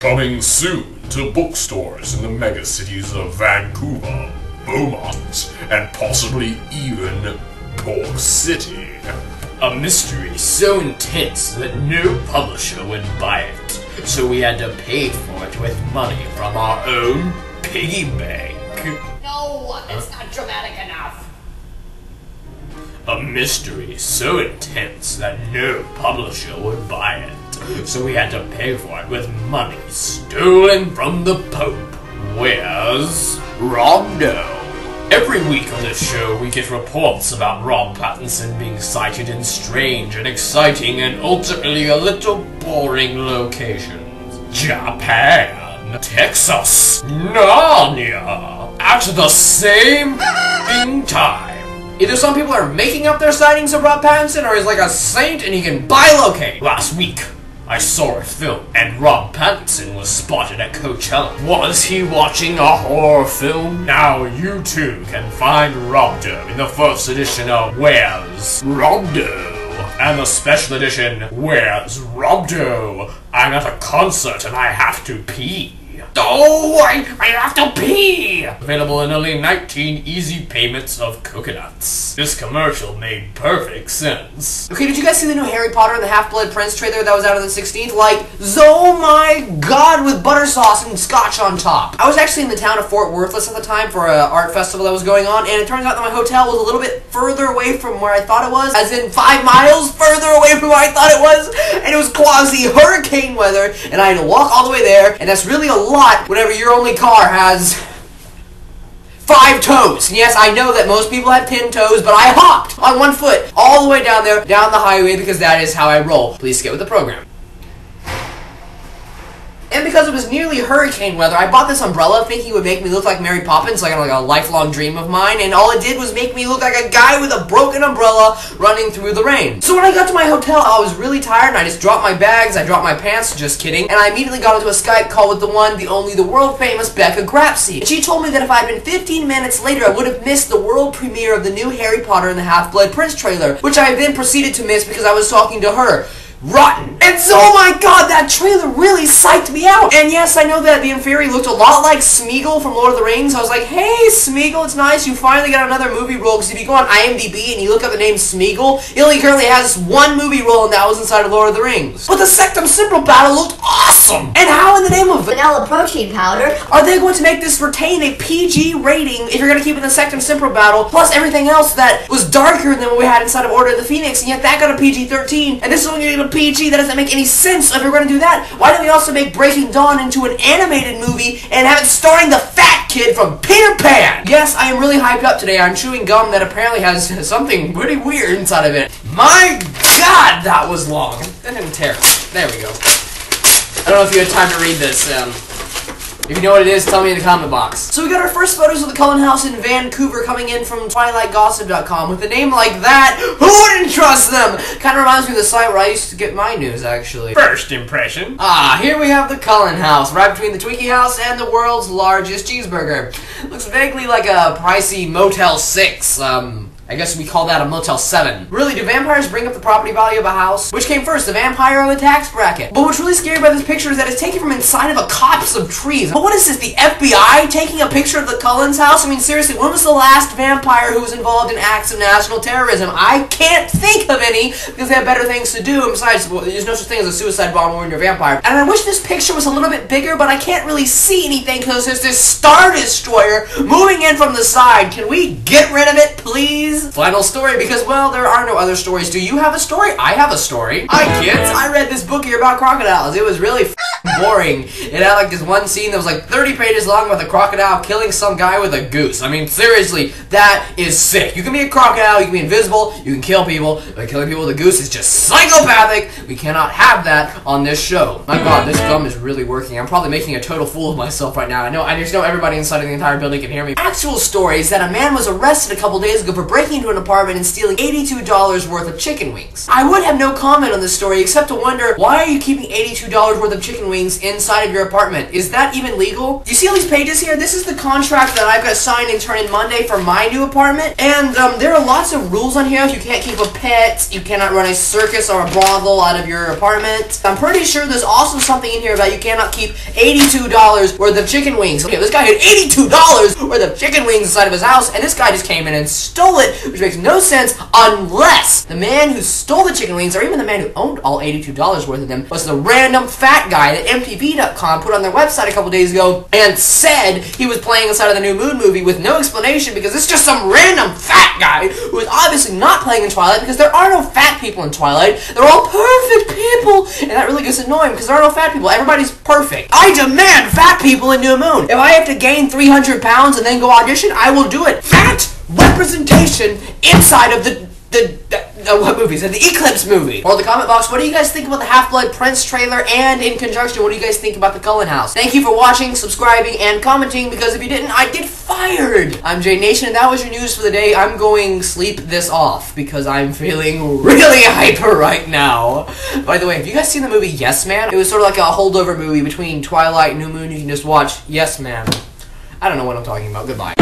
Coming soon to bookstores in the megacities of Vancouver, Beaumont, and possibly even Pork City. A mystery so intense that no publisher would buy it, so we had to pay for it with money from our own piggy bank. No, it's not dramatic enough. A mystery so intense that no publisher would buy it, so we had to pay for it with money stolen from the Pope. Where's Robdo? Every week on this show, we get reports about Rob Pattinson being sighted in strange and exciting and ultimately a little boring locations. Japan, Texas, Narnia, at the same time. Either some people are making up their sightings of Rob Pattinson, or he's like a saint and he can bilocate. Last week, I saw a film, and Rob Pattinson was spotted at Coachella. Was he watching a horror film? Now you too can find Robdo in the first edition of Where's Robdo? And the special edition, Where's Robdo? I'm at a concert and I have to pee. Oh, I have to pee! Available in only 19 easy payments of coconuts. This commercial made perfect sense. Okay, did you guys see the new Harry Potter and the Half-Blood Prince trailer that was out on the 16th? Like, oh my god, with butter sauce and scotch on top. I was actually in the town of Fort Worthless at the time for an art festival that was going on, and it turns out that my hotel was a little bit further away from where I thought it was, as in 5 miles further away from where I thought it was, and it was quasi-hurricane weather, and I had to walk all the way there, and that's really a lot whenever your only car has 5 toes. And yes, I know that most people have 10 toes, but I hopped on 1 foot all the way down there, down the highway, because that is how I roll. Please get with the program. And because it was nearly hurricane weather, I bought this umbrella thinking it would make me look like Mary Poppins, like a lifelong dream of mine, and all it did was make me look like a guy with a broken umbrella running through the rain. So when I got to my hotel, I was really tired, and I just dropped my bags, I dropped my pants, just kidding, and I immediately got into a Skype call with the one, the only, the world-famous Becca Grapsey. And she told me that if I had been 15 minutes later, I would have missed the world premiere of the new Harry Potter and the Half-Blood Prince trailer, which I then proceeded to miss because I was talking to her. Rotten. And so, oh my god, that trailer really psyched me out. And yes, I know that the Inferi looked a lot like Smeagol from Lord of the Rings. I was like, hey, Smeagol, it's nice you finally got another movie role, because if you go on IMDb and you look up the name Smeagol, he only currently has 1 movie role, and that was inside of Lord of the Rings. But the Sectum Sempra battle looked awesome! And how in the name of vanilla protein powder are they going to make this retain a PG rating if you're going to keep it in the Sectum Sempra battle, plus everything else that was darker than what we had inside of Order of the Phoenix, and yet that got a PG-13, and this is only going to get a PG? That doesn't make any sense if you're going to do that. Why don't we also make Breaking Dawn into an animated movie and have it starring the fat kid from Peter Pan? Yes, I am really hyped up today. I'm chewing gum that apparently has something pretty weird inside of it. My god, that was long. That didn't tear. There we go. I don't know if you had time to read this. If you know what it is, tell me in the comment box. So we got our first photos of the Cullen house in Vancouver coming in from TwilightGossip.com. With a name like that, who wouldn't trust them? Kind of reminds me of the site where I used to get my news, actually. First impression. Here we have the Cullen house, right between the Twinkie house and the world's largest cheeseburger. Looks vaguely like a pricey Motel 6, I guess we call that a Motel 7. Really, do vampires bring up the property value of a house? Which came first, the vampire or the tax bracket? But what's really scary about this picture is that it's taken from inside of a copse of trees. But what is this, the FBI taking a picture of the Cullens house? I mean, seriously, when was the last vampire who was involved in acts of national terrorism? I can't think of any, because they have better things to do. And besides, well, there's no such thing as a suicide bomber when you're a vampire. And I wish this picture was a little bit bigger, but I can't really see anything because there's this Star Destroyer moving in from the side. Can we get rid of it, please? Final story, because, well, there are no other stories. Do you have a story? I have a story. Hi, kids. I read this book here about crocodiles. It was really boring. It had, like, this one scene that was, like, 30 pages long with a crocodile killing some guy with a goose. I mean, seriously, that is sick. You can be a crocodile, you can be invisible, you can kill people, but killing people with a goose is just psychopathic. We cannot have that on this show. My god, this gum is really working. I'm probably making a total fool of myself right now. I just know everybody inside of the entire building can hear me. Actual story is that a man was arrested a couple days ago for breaking breaking into an apartment and stealing $82 worth of chicken wings. I would have no comment on this story except to wonder, why are you keeping $82 worth of chicken wings inside of your apartment? Is that even legal? You see all these pages here? This is the contract that I've got to sign and turn in Monday for my new apartment. And there are lots of rules on here. You can't keep a pet. You cannot run a circus or a brothel out of your apartment. I'm pretty sure there's also something in here about you cannot keep $82 worth of chicken wings. Okay, this guy had $82 worth of chicken wings inside of his house, and this guy just came in and stole it, which makes no sense unless the man who stole the chicken wings, or even the man who owned all $82 worth of them, was the random fat guy that MTV.com put on their website a couple days ago and said he was playing inside of the new Moon movie with no explanation because it's just some random fat guy who is obviously not playing in Twilight because there are no fat people in Twilight. They're all perfect people, and that really gets annoying because there are no fat people. Everybody's perfect. I demand fat people in New Moon. If I have to gain 300 pounds and then go audition, I will do it. Fat representation inside of what movie is it? The Eclipse movie. Or the comment box, what do you guys think about the Half-Blood Prince trailer? And in conjunction, what do you guys think about the Cullen House? Thank you for watching, subscribing, and commenting, because if you didn't, I'd get fired. I'm JadenNation, and that was your news for the day. I'm going sleep this off because I'm feeling really hyper right now. By the way, have you guys seen the movie Yes Man? It was sort of like a holdover movie between Twilight and New Moon. You can just watch Yes Man. I don't know what I'm talking about. Goodbye.